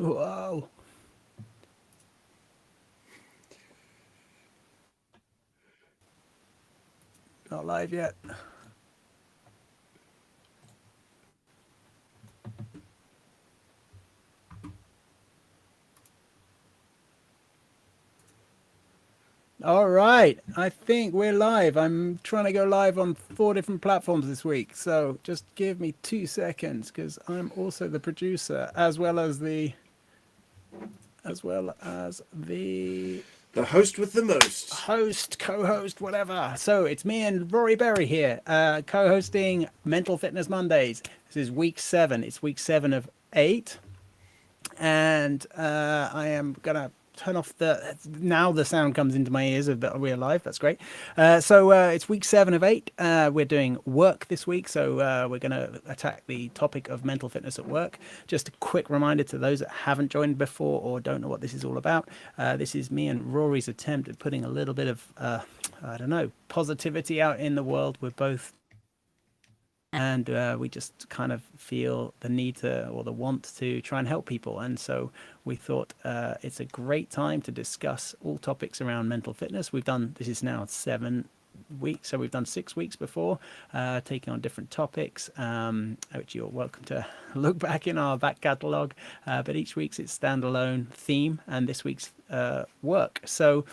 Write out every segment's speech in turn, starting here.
Whoa. Not live yet. All right. I think we're live. I'm trying to go live on 4 different platforms this week. So just give me 2 seconds because I'm also the producer as well as the The host with the most. host, co-host, whatever. So it's me and Rory Berry here, co-hosting Mental Fitness Mondays. This is week 7. It's week 7 of 8. And I am gonna turn off the sound comes into my ears of that we're live. That's great. So it's week 7 of 8. We're doing work this week, so we're gonna attack the topic of mental fitness at work. Just a quick reminder to those that haven't joined before or don't know what this is all about. This is me and Rory's attempt at putting a little bit of I don't know, positivity out in the world. We're both, and we just kind of feel the need to, or the want to, try and help people. And so we thought it's a great time to discuss all topics around mental fitness. We've done, this is now 7 weeks, so we've done 6 weeks before, taking on different topics, which you're welcome to look back in our back catalogue. But each week's its standalone theme, and this week's work. So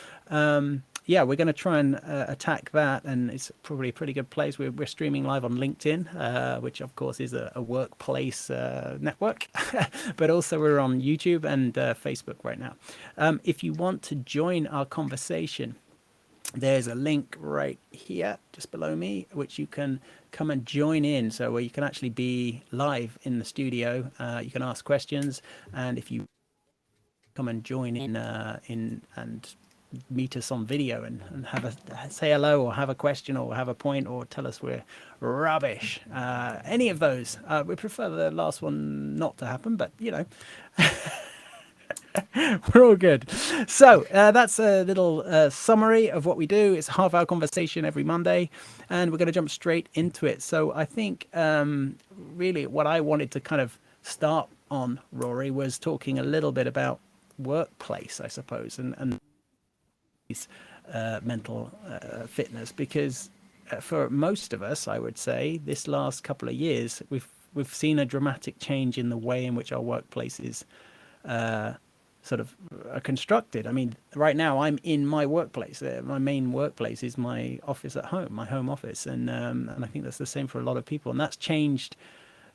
yeah, we're going to try and attack that, and it's probably a pretty good place. We're streaming live on LinkedIn, which of course is a workplace network, but also we're on YouTube and Facebook right now. If you want to join our conversation, there's a link right here just below me, which you can come and join in. So where you can actually be live in the studio, you can ask questions, and if you come and join in and meet us on video and have a say hello or have a question or have a point or tell us we're rubbish, any of those. We prefer the last one not to happen, but you know, we're all good. So that's a little summary of what we do. It's a half-hour conversation every Monday, and we're going to jump straight into it. So I think really what I wanted to kind of start on, Rory, was talking a little bit about workplace, I suppose, and mental fitness, because for most of us, I would say, this last couple of years, we've seen a dramatic change in the way in which our workplace is sort of constructed. I mean, right now I'm in my workplace. My main workplace is my office at home, my home office, and I think that's the same for a lot of people, and that's changed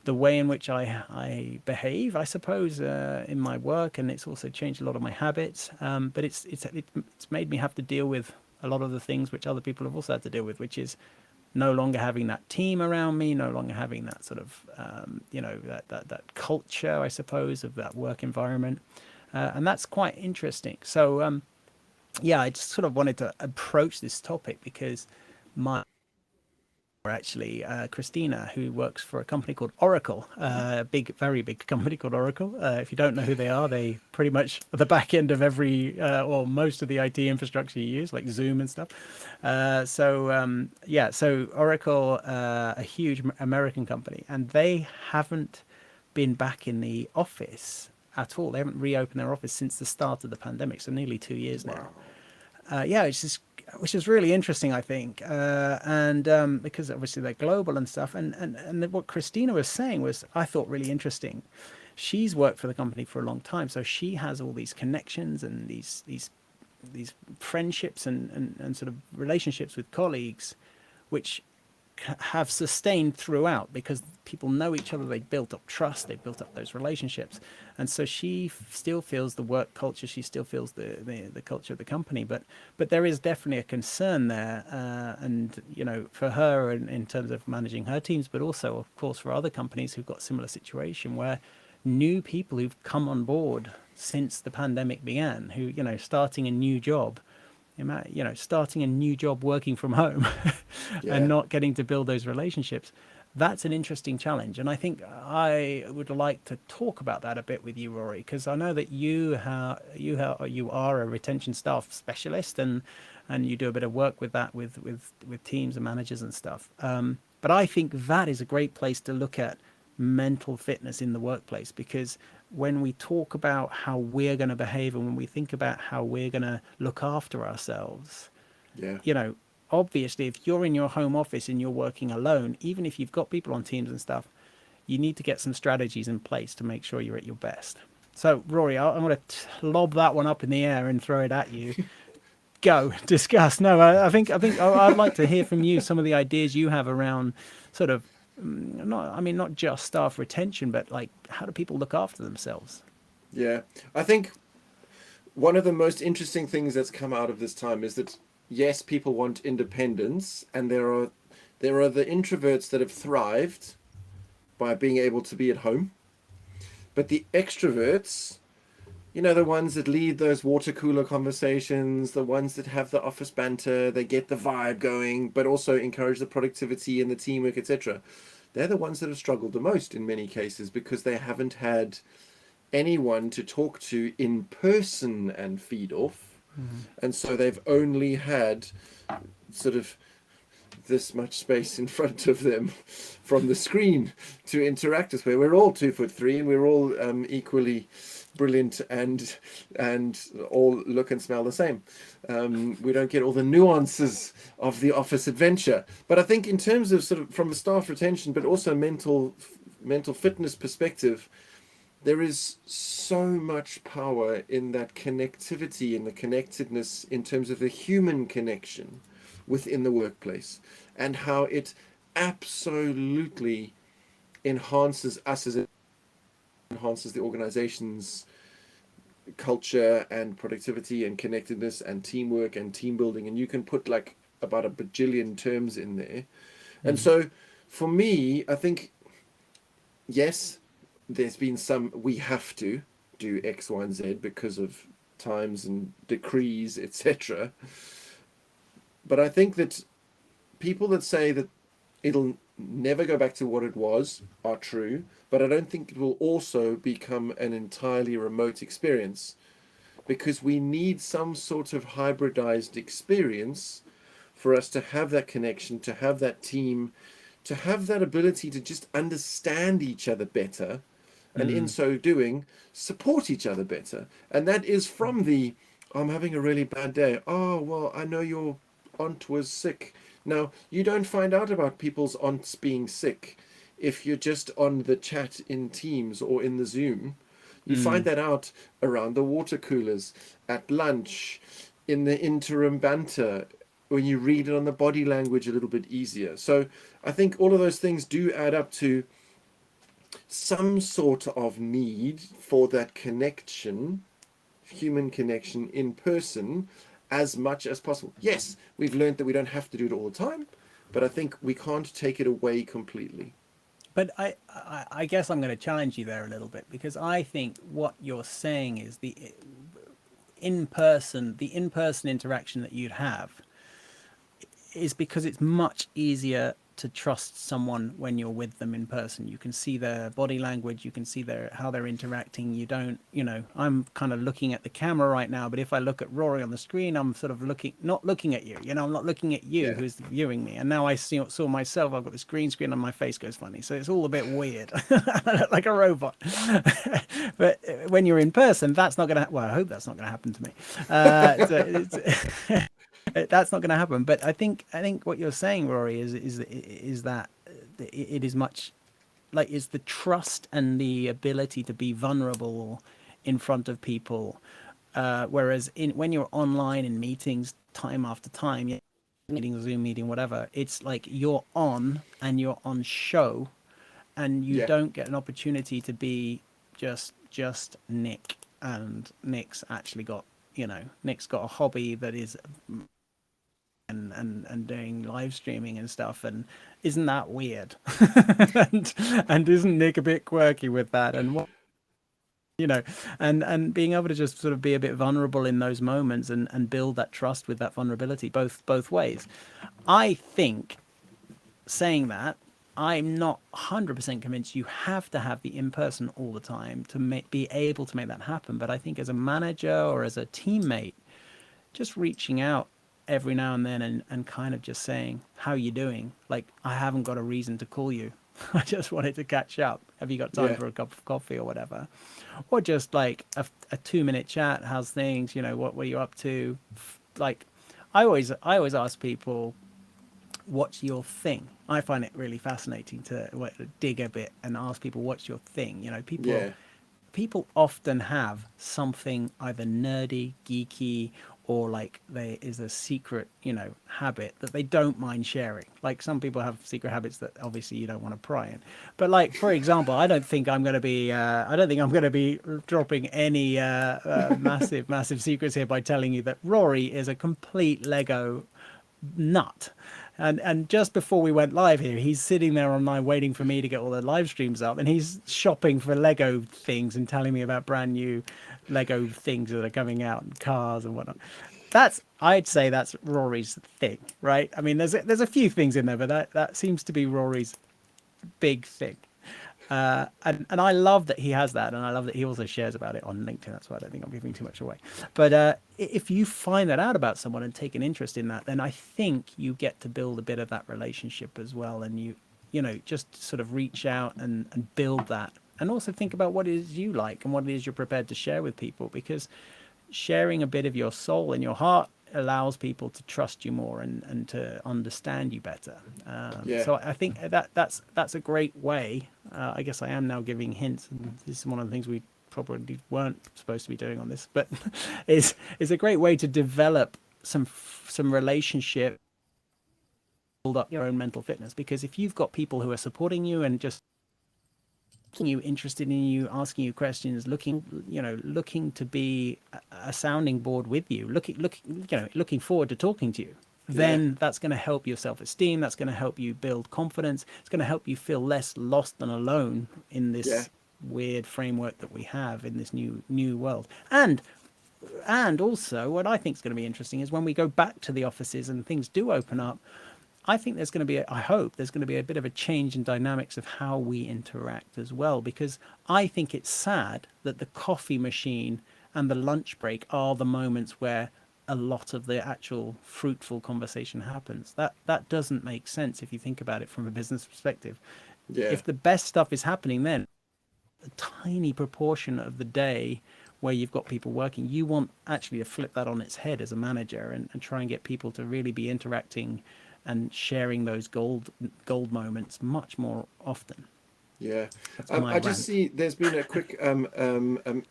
the way in which I behave, I suppose, in my work, and it's also changed a lot of my habits. But it's made me have to deal with a lot of the things which other people have also had to deal with, which is no longer having that team around me, no longer having that sort of that culture, I suppose, of that work environment, and that's quite interesting. So yeah, I just sort of wanted to approach this topic because my actually Christina, who works for a company called Oracle, big, very big company called Oracle. If you don't know who they are, they pretty much are the back end of every or most of the IT infrastructure you use, like Zoom and stuff. Yeah, so Oracle, a huge American company, and they haven't been back in the office at all. They haven't reopened their office since the start of the pandemic, so nearly 2 years now. Yeah, which is really interesting, I think, and because obviously they're global and stuff. And what Christina was saying was, I thought, really interesting. She's worked for the company for a long time, so she has all these connections and these friendships and sort of relationships with colleagues, which have sustained throughout because people know each other. They built up trust, they built up those relationships, and so she still feels the work culture, she still feels the culture of the company, but there is definitely a concern there, and you know, for her in terms of managing her teams, but also of course for other companies who've got similar situation where new people who've come on board since the pandemic began, who, you know, starting a new job, starting a new job working from home and Yeah. not getting to build those relationships. That's an interesting challenge. And I think I would like to talk about that a bit with you, Rory, because I know that you are a retention staff specialist, and you do a bit of work with that with teams and managers and stuff. But I think that is a great place to look at mental fitness in the workplace, because when we talk about how we're going to behave and when we think about how we're going to look after ourselves, Yeah. you know, obviously, if you're in your home office and you're working alone, even if you've got people on teams and stuff, you need to get some strategies in place to make sure you're at your best. So, Rory, I'm going to lob that one up in the air and throw it at you. Go, discuss. No, I think I'd like to hear from you some of the ideas you have around sort of not just staff retention, but like how do people look after themselves? Yeah. I think one of the most interesting things that's come out of this time is that yes, people want independence, and there are the introverts that have thrived by being able to be at home, but the extroverts, the ones that lead those water cooler conversations, the ones that have the office banter, they get the vibe going, but also encourage the productivity and the teamwork, etc. They're the ones that have struggled the most in many cases because they haven't had anyone to talk to in person and feed off. And so they've only had sort of this much space in front of them from the screen to interact with, where we're all 2'3" and we're all equally brilliant and all look and smell the same. We don't get all the nuances of the office adventure. But I think in terms of sort of from a staff retention, but also mental fitness perspective, there is so much power in that connectivity and the connectedness in terms of the human connection within the workplace, and how it absolutely enhances us as it enhances the organization's culture and productivity and connectedness and teamwork and team building, and you can put like about a bajillion terms in there. And so for me, I think yes, there's been some we have to do X, Y, and Z because of times and decrees, etc. But I think that people that say that it'll never go back to what it was are true, but I don't think it will also become an entirely remote experience, because we need some sort of hybridized experience for us to have that connection, to have that team, to have that ability to just understand each other better, and in so doing, support each other better. And that is from the, I'm having a really bad day. Oh, well, I know your aunt was sick. Now, you don't find out about people's aunts being sick if you're just on the chat in Teams or in the Zoom. You find that out around the water coolers, at lunch, in the interim banter, when you read it on the body language a little bit easier. So I think all of those things do add up to some sort of need for that connection, human connection in person, as much as possible. Yes, we've learned that we don't have to do it all the time, but I think we can't take it away completely. But I guess I'm going to challenge you there a little bit, because I think what you're saying is the in person interaction that you'd have is because it's much easier to trust someone when you're with them in person. You can see their body language, you can see how they're interacting. You don't, I'm kind of looking at the camera right now, but if I look at Rory on the screen, I'm sort of not looking at you. I'm not looking at you Yeah. who's viewing me. And now I saw myself. I've got this green screen and my face goes funny, so it's all a bit weird. I look like a robot. But when you're in person, that's not gonna. Well, I hope that's not gonna happen to me. That's not going to happen. But I think what you're saying, Rory, is that it is much like it's the trust and the ability to be vulnerable in front of people. Whereas when you're online in meetings, time after time, meeting, Zoom meeting, whatever, it's like you're on and you're on show, and you Yeah. don't get an opportunity to be just Nick. And Nick's got a hobby that is and doing live streaming and stuff, and isn't that weird? and isn't Nick a bit quirky with that? And what you know and being able to just sort of be a bit vulnerable in those moments, and build that trust with that vulnerability, both ways. I think, saying that, I'm not 100% convinced you have to have the in person all the time to be able to make that happen. But I think as a manager or as a teammate, just reaching out every now and then, and kind of just saying, how you doing? Like, I haven't got a reason to call you. I just wanted to catch up. Have you got time Yeah. for a cup of coffee or whatever? Or just like a 2 minute chat. How's things? You know, what were you up to? Like, I always ask people, what's your thing? I find it really fascinating to dig a bit and ask people, what's your thing? You know, people Yeah. people often have something either nerdy, geeky, or like there is a secret, habit that they don't mind sharing. Like some people have secret habits that obviously you don't want to pry in. But like, for example, I don't think I'm going to be dropping any massive, massive secrets here by telling you that Rory is a complete Lego nut. And just before we went live here, he's sitting there online waiting for me to get all the live streams up, and he's shopping for Lego things and telling me about brand new Lego things that are coming out and cars and whatnot. I'd say that's Rory's thing, right? I mean, there's a few things in there, but that seems to be Rory's big thing. And I love that he has that, and I love that he also shares about it on LinkedIn. That's why I don't think I'm giving too much away. But if you find that out about someone and take an interest in that, then I think you get to build a bit of that relationship as well, and just sort of reach out and build that, and also think about what it is you like and what it is you're prepared to share with people, because sharing a bit of your soul and your heart allows people to trust you more and to understand you better. Yeah. So I think that's a great way. I guess I am now giving hints, and this is one of the things we probably weren't supposed to be doing on this, but is a great way to develop some relationship, build up your own mental fitness. Because if you've got people who are supporting you and just you, interested in you, asking you questions, looking to be a sounding board with you, looking forward to talking to you, Yeah. then that's going to help your self-esteem. That's going to help you build confidence. It's going to help you feel less lost and alone in Yeah. this weird framework that we have in this new world. And also, what I think is going to be interesting is when we go back to the offices and things do open up, I think there's going to be, I hope there's going to be a bit of a change in dynamics of how we interact as well, because I think it's sad that the coffee machine and the lunch break are the moments where a lot of the actual fruitful conversation happens. That doesn't make sense if you think about it from a business perspective. Yeah. If the best stuff is happening then, a tiny proportion of the day where you've got people working, you want actually to flip that on its head as a manager, and try and get people to really be interacting and sharing those gold moments much more often. Yeah. That's my I just rant. see there's been a quick a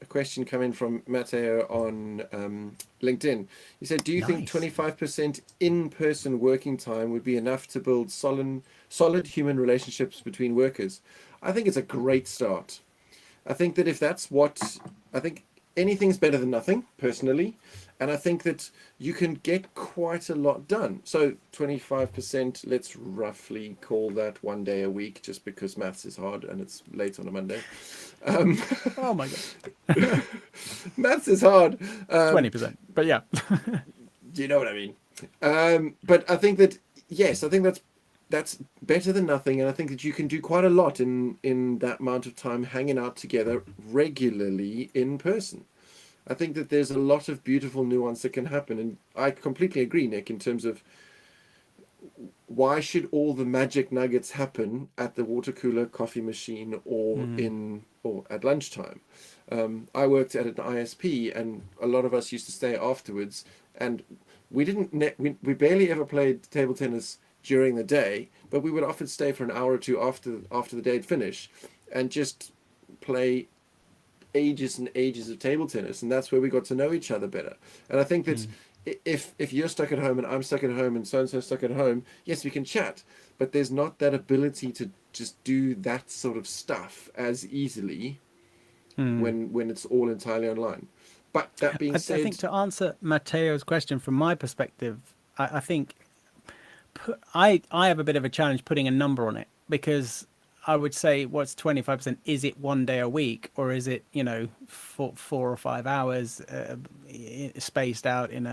question come in from Matteo on LinkedIn. He said, "Do you think Nice. 25% in-person working time would be enough to build solid human relationships between workers?" I think it's a great start. I think that if that's what I think anything's better than nothing, personally. And I think that you can get quite a lot done. So 25%, let's roughly call that 1 day a week, just because maths is hard and it's late on a Monday. Um, Oh my god. maths is hard. 20%. But yeah. You know what I mean? But I think that, yes, I think that's better than nothing, and I think that you can do quite a lot in that amount of time hanging out together regularly in person. I think that there's a lot of beautiful nuance that can happen, and I completely agree, Nick, in terms of why should all the magic nuggets happen at the water cooler, coffee machine, or at lunchtime? I worked at an ISP, and a lot of us used to stay afterwards, and we barely ever played table tennis during the day, but we would often stay for an hour or two after the day had finished, and just play ages and ages of table tennis, and that's where we got to know each other better. And I think that if you're stuck at home and I'm stuck at home and so and so stuck at home, yes, we can chat, but there's not that ability to just do that sort of stuff as easily when it's all entirely online. But that being I think said, to answer Mateo's question from my perspective, I think I have a bit of a challenge putting a number on it, because I would say, what's 25%? Is it 1 day a week, or is it, 4 or 5 hours spaced out in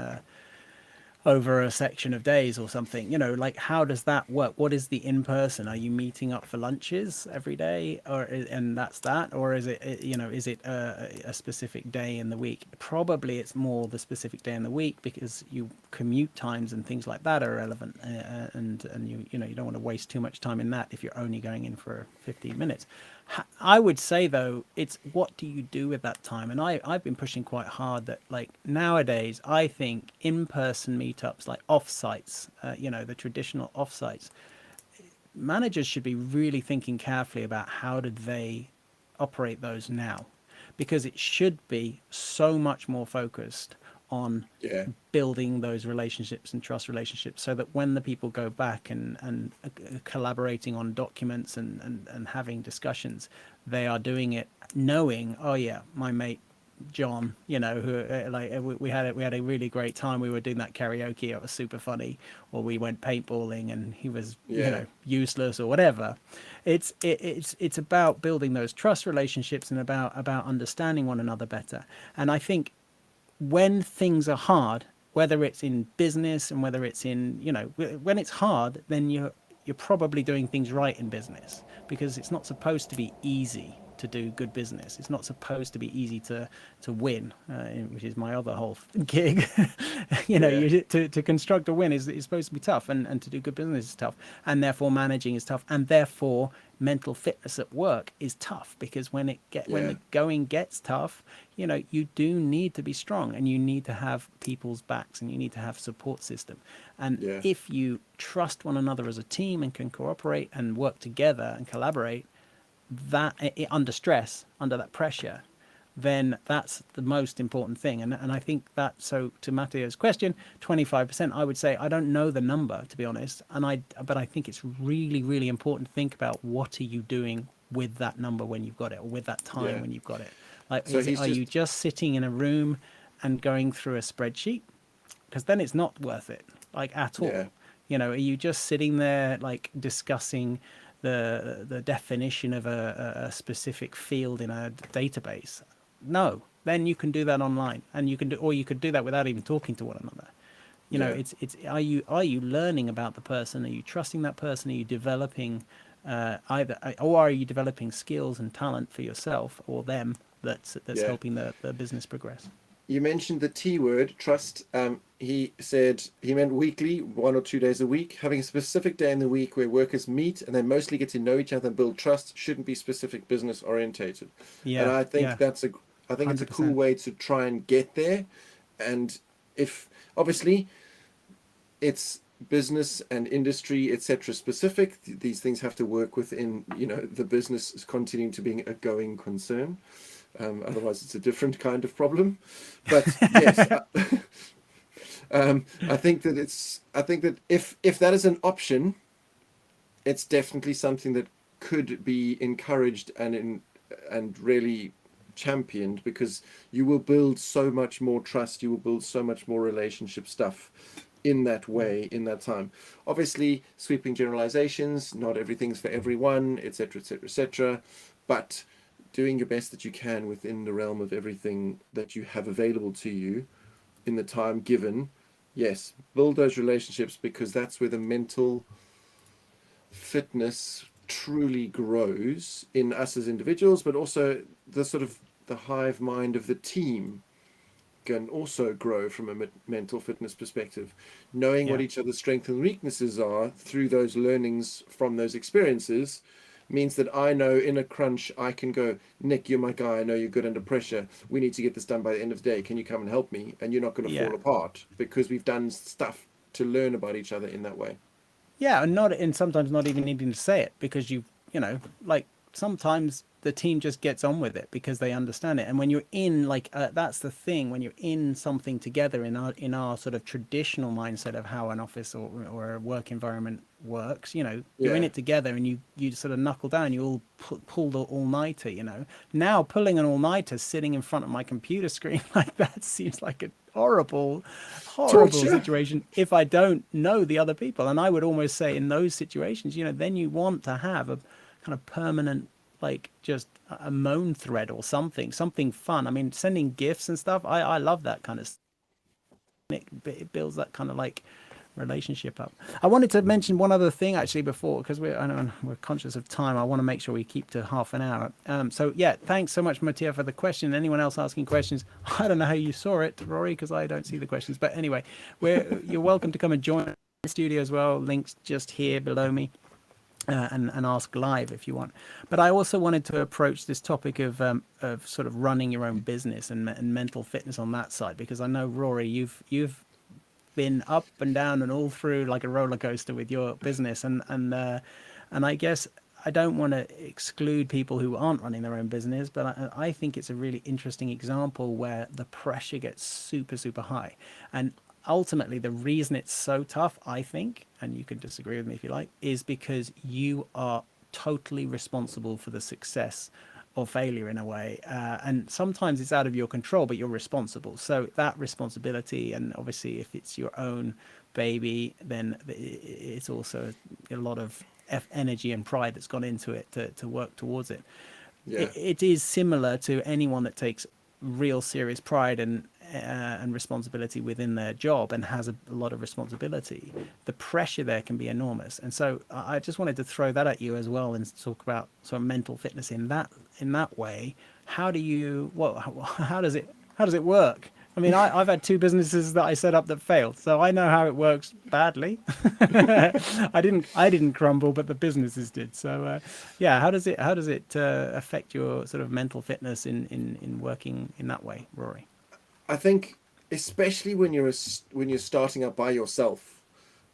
over a section of days or something, like how does that work? What is the in person? Are you meeting up for lunches every day, and that's that, or is it, is it a specific day in the week? Probably it's more the specific day in the week, because you commute times and things like that are relevant, and you don't want to waste too much time in that if you're only going in for 15 minutes. I would say though, it's what do you do with that time? And I've been pushing quite hard that, like, nowadays I think in-person meetups, like off-sites, the traditional off-sites, managers should be really thinking carefully about how did they operate those now, because it should be so much more focused on Yeah, building those relationships and trust relationships, so that when the people go back and collaborating on documents and having discussions, they are doing it knowing, oh yeah, my mate John, who we had a really great time. We were doing that karaoke. It was super funny. Or we went paintballing, and he was, yeah, useless or whatever. It's about building those trust relationships, and about understanding one another better. And I think when things are hard, whether it's in business and whether it's in, when it's hard, then you're probably doing things right in business, because it's not supposed to be easy to do good business. It's not supposed to be easy to win, which is my other whole gig. yeah, To construct a win is supposed to be tough, and to do good business is tough, and therefore managing is tough, and therefore mental fitness at work is tough, because when yeah, the going gets tough, you do need to be strong, and you need to have people's backs, and you need to have support system. And yeah, if you trust one another as a team and can cooperate and work together and collaborate, that under stress, under that pressure, then that's the most important thing. And I think that, so to Matteo's question, 25%, I would say, I don't know the number, to be honest, but I think it's really, really important to think about, what are you doing with that number when you've got it, or with that time yeah. when you've got it. Like, So he's are you just, just sitting in a room and going through a spreadsheet? Because then it's not worth it, like, at yeah, all. Are you just sitting there, like, discussing the definition of a specific field in a database? No. Then you can do that online, and you could do that without even talking to one another. yeah, It's are you learning about the person? Are you trusting that person? Are you developing, either, or are you developing skills and talent for yourself or them, that's yeah. helping the business progress? You mentioned the T word, trust. He said he meant weekly, 1 or 2 days a week. Having a specific day in the week where workers meet and they mostly get to know each other and build trust shouldn't be specific business orientated. And Yeah, I think yeah, I think it's a cool 100%. way to try and get there. And if obviously it's business and industry, etc. specific, these things have to work within, the business is continuing to being a going concern. Otherwise, it's a different kind of problem. But yes, I think that if that is an option, it's definitely something that could be encouraged and really championed, because you will build so much more trust, you will build so much more relationship stuff in that way, in that time. Obviously, sweeping generalizations, not everything's for everyone, etc., etc., etc. But doing your best that you can within the realm of everything that you have available to you in the time given. Yes, build those relationships, because that's where the mental fitness truly grows in us as individuals, but also the sort of the hive mind of the team can also grow from a mental fitness perspective. Knowing what Yeah. each other's strengths and weaknesses are through those learnings from those experiences means that I know in a crunch I can go, Nick, you're my guy, I know you're good under pressure, we need to get this done by the end of the day, can you come and help me? And you're not going to Yeah. fall apart, because we've done stuff to learn about each other in that way. Yeah, and sometimes not even needing to say it, because like, sometimes the team just gets on with it because they understand it. And when you're in, like, that's the thing, when you're in something together, in our sort of traditional mindset of how an office or a work environment works, you're in Yeah, it together, and you sort of knuckle down, you all pull the all-nighter. Now pulling an all-nighter sitting in front of my computer screen like that seems like a horrible, horrible torture. situation if I don't know the other people. And I would almost say, in those situations, then you want to have a kind of permanent, like, just a moan thread or something fun. I mean, sending gifts and stuff, I love that kind of stuff. it builds that kind of like relationship up. I wanted to mention one other thing actually before, because I know we're conscious of time. I want to make sure we keep to half an hour. So yeah, thanks so much, Mattia, for the question. Anyone else asking questions? I don't know how you saw it, Rory, because I don't see the questions. But anyway, you're welcome to come and join the studio as well. Links just here below me. And ask live if you want. But I also wanted to approach this topic of sort of running your own business and mental fitness on that side, because I know, Rory, you've been up and down and all through like a roller coaster with your business, and I guess I don't want to exclude people who aren't running their own business, but I think it's a really interesting example where the pressure gets super, super high. And ultimately, the reason it's so tough, I think, and you can disagree with me if you like, is because you are totally responsible for the success or failure in a way. And sometimes it's out of your control, but you're responsible. So that responsibility, and obviously if it's your own baby, then it's also a lot of energy and pride that's gone into it to work towards it. Yeah. It is similar to anyone that takes real serious pride and responsibility within their job and has a lot of responsibility. The pressure there can be enormous, and so I just wanted to throw that at you as well and talk about sort of mental fitness in that way. How do you how does it work? I mean, I've had two businesses that I set up that failed, so I know how it works badly. I didn't crumble, but the businesses did. So yeah, how does it affect your sort of mental fitness in working in that way, Rory? I think especially when you're starting up by yourself,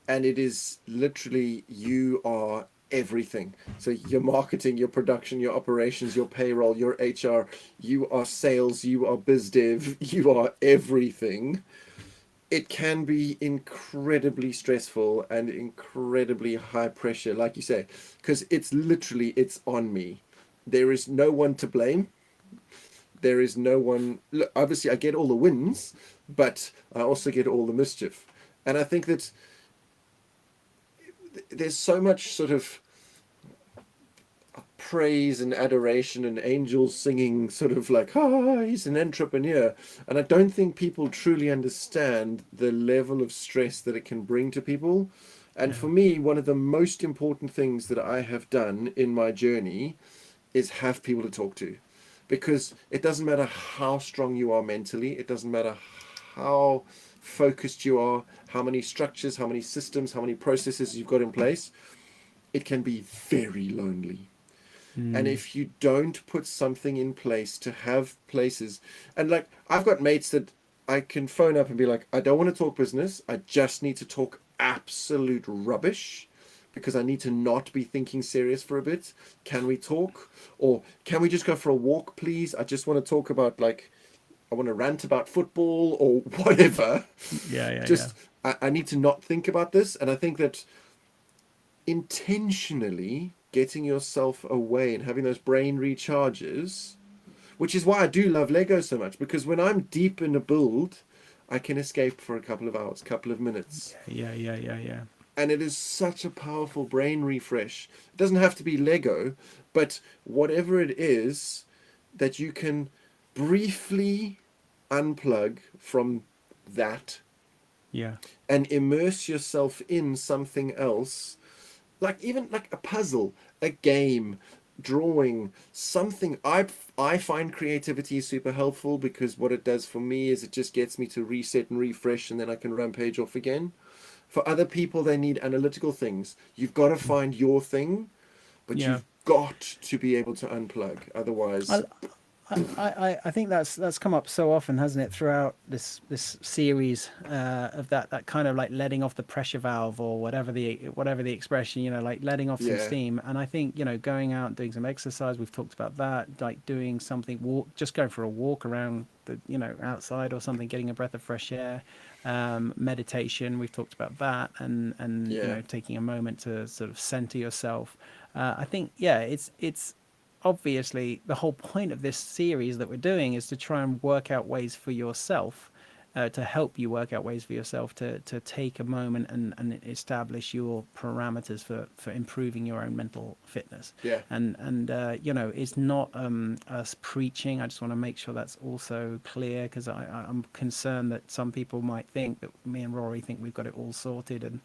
and it is literally you are everything. So your marketing, your production, your operations, your payroll, your HR, you are sales, you are biz dev, you are everything. It can be incredibly stressful and incredibly high pressure, like you say, because it's on me. There is no one to blame. There is no one. Look, obviously, I get all the wins, but I also get all the mischief. And I think that there's so much sort of praise and adoration and angels singing, sort of like, ah, he's an entrepreneur. And I don't think people truly understand the level of stress that it can bring to people. And Yeah. for me, one of the most important things that I have done in my journey is have people to talk to. Because it doesn't matter how strong you are mentally, it doesn't matter how focused you are, how many structures, how many systems, how many processes you've got in place, it can be very lonely. And Mm. if you don't put something in place to have places, and like I've got mates that I can phone up and be like, I don't want to talk business, I just need to talk absolute rubbish because I need to not be thinking serious for a bit. Can we talk? Or can we just go for a walk, please? I just want to talk about, like, I want to rant about football or whatever. Yeah, yeah, yeah. Just, I need to not think about this. And I think that intentionally getting yourself away and having those brain recharges, which is why I do love Lego so much, because when I'm deep in a build, I can escape for a couple of hours, couple of minutes. Yeah, yeah, yeah, yeah. And it is such a powerful brain refresh. It doesn't have to be Lego, but whatever it is that you can briefly unplug from that Yeah. and immerse yourself in something else, like even like a puzzle, a game, drawing, something. I find creativity super helpful because what it does for me is it just gets me to reset and refresh, and then I can rampage off again. For other people, they need analytical things. You've got to find your thing, but Yeah. you've got to be able to unplug. I, Otherwise, I think that's come up so often, hasn't it, throughout this series of that kind of like letting off the pressure valve or whatever the expression, like letting off some yeah, steam. And I think going out and doing some exercise, we've talked about that, like doing something, just going for a walk around the outside or something, getting a breath of fresh air, meditation. We've talked about that, and yeah, taking a moment to sort of center yourself. I think it's obviously the whole point of this series that we're doing is to try and work out ways for yourself to help you work out ways for yourself to take a moment and establish your parameters for improving your own mental fitness. Yeah. And you know, it's not us preaching. I just want to make sure that's also clear, because I'm concerned that some people might think that me and Rory think we've got it all sorted, and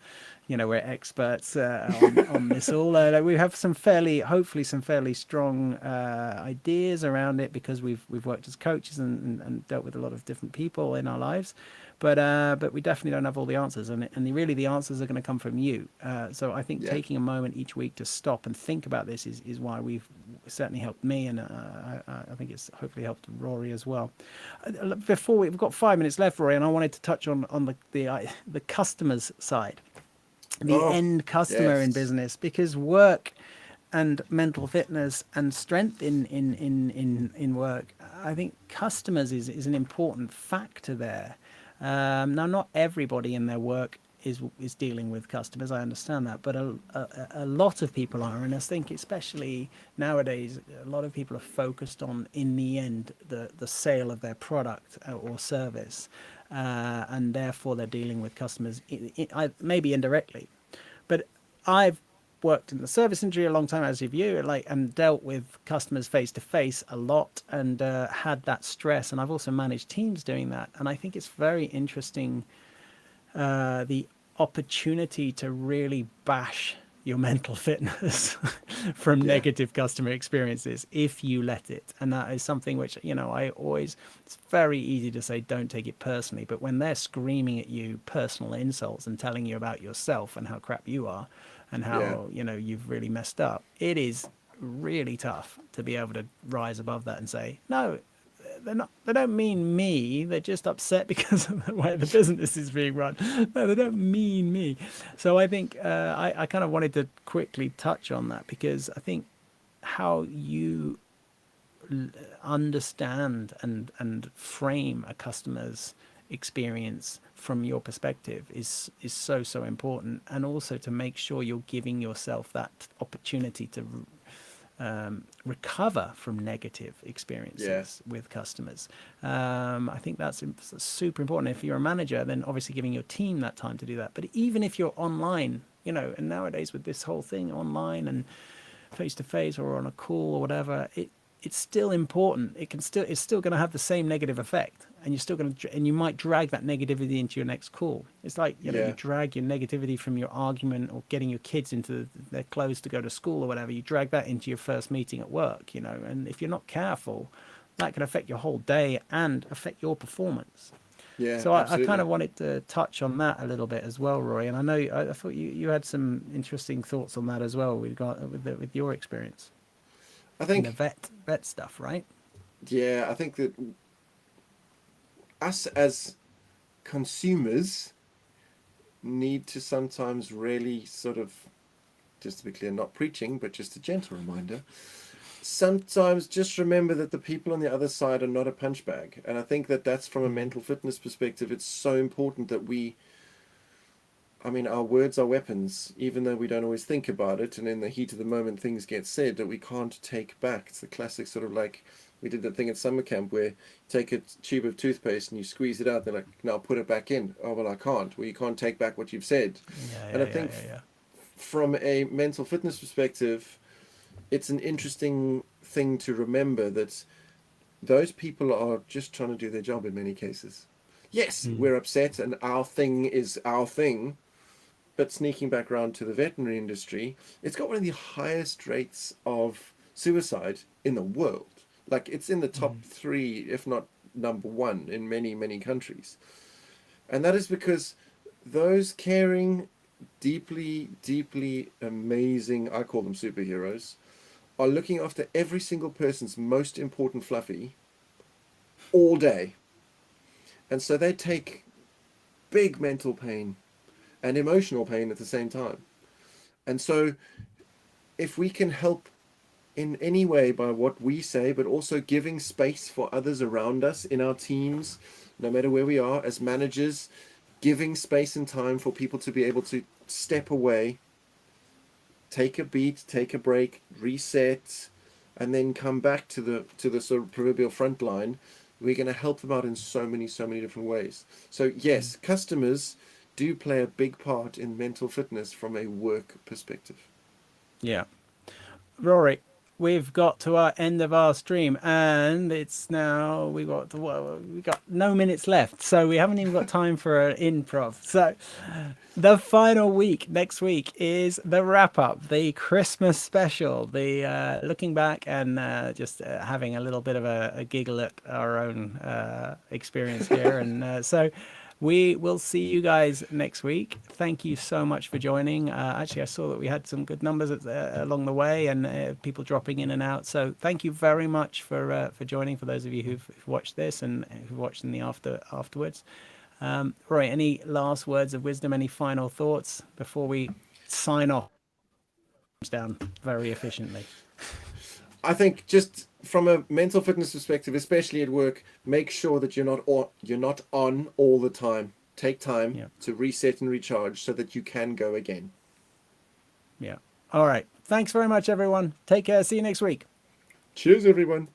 you know, we're experts on this all. Like, we have hopefully some fairly strong ideas around it, because we've worked as coaches and dealt with a lot of different people in our lives, but we definitely don't have all the answers, and really the answers are going to come from you. So I think Yeah. taking a moment each week to stop and think about this is why we've certainly helped me, and I think it's hopefully helped Rory as well. Before we've got 5 minutes left, Rory, and I wanted to touch on the customers side, the Oh, end customer in yes. business, because work and mental fitness and strength in work, I think customers is an important factor there. Now, not everybody in their work is dealing with customers. I understand that, but a lot of people are, and I think especially nowadays, a lot of people are focused on, in the end, the sale of their product or service, and therefore they're dealing with customers, maybe indirectly. But I've worked in the service industry a long time, as have you, like, and dealt with customers face to face a lot, and had that stress. And I've also managed teams doing that. And I think it's very interesting, the opportunity to really bash your mental fitness from Yeah. negative customer experiences if you let it. And that is something which, you know, it's very easy to say don't take it personally, but when they're screaming at you personal insults and telling you about yourself and how crap you are and Yeah. how, you know, you've really messed up, it is really tough to be able to rise above that and say, no, they don't mean me, they're just upset because of the way the business is being run. No, they don't mean me. So I think I kind of wanted to quickly touch on that, because I think how you understand and frame a customer's experience from your perspective is so important, and also to make sure you're giving yourself that opportunity to recover from negative Yeah. experiences with customers. I think that's super important. If you're a manager, then obviously giving your team that time to do that. But even if you're online, you know, and nowadays with this whole thing online and face to face or on a call or whatever, it's still important. It's still going to have the same negative effect, and you're still going to, and you might drag that negativity into your next call. It's like, you know, you Yeah. drag your negativity from your argument or getting your kids into their clothes to go to school or whatever. You drag that into your first meeting at work, you know, and if you're not careful, that can affect your whole day and affect your performance. Yeah. So I kind Absolutely. of wanted to touch on that a little bit as well, Roy. And I know I thought you had some interesting thoughts on that as well. With your experience I in the think, vet stuff, right? yeah, I think that us as consumers need to sometimes really sort of, just to be clear, not preaching, but just a gentle reminder, sometimes just remember that the people on the other side are not a punch bag. And I think that that's from a Mm. mental fitness perspective, it's so important that I mean, our words are weapons, even though we don't always think about it. And in the heat of the moment, things get said that we can't take back. It's the classic sort of like, we did that thing at summer camp where you take a tube of toothpaste and you squeeze it out. They're like, now put it back in. Oh, well, I can't. Well, you can't take back what you've said. Yeah, And I yeah, yeah, think yeah, yeah. from a mental fitness perspective, it's an interesting thing to remember that those people are just trying to do their job in many cases. Yes, Mm. we're upset and our thing is our thing, but sneaking back around to the veterinary industry, it's got one of the highest rates of suicide in the world. Like, it's in the top Mm. three, if not number one, in many, many countries. And that is because those caring, deeply, deeply amazing, I call them superheroes, are looking after every single person's most important fluffy all day. And so they take big mental pain and emotional pain at the same time. And so if we can help in any way by what we say, but also giving space for others around us in our teams, no matter where we are, as managers, giving space and time for people to be able to step away, take a beat, take a break, reset, and then come back to the sort of proverbial front line, we're going to help them out in so many different ways. So yes, customers do play a big part in mental fitness from a work perspective. Yeah. Rory, we've got to our end of our stream, and it's now we got no minutes left, so we haven't even got time for an improv. So the final week next week is the wrap up, the Christmas special, the looking back and just having a little bit of a giggle at our own experience here, and so. We will see you guys next week. Thank you so much for joining. Actually, I saw that we had some good numbers along the way, and people dropping in and out. So thank you very much for joining. For those of you who've watched this and who've watched in the afterwards. Roy, any last words of wisdom? Any final thoughts before we sign off? Down very efficiently. I think just from a mental fitness perspective, especially at work, make sure that you're not on all the time. Take time to reset and recharge so that you can go again. Yeah. All right. Thanks very much, everyone. Take care. See you next week. Cheers, everyone.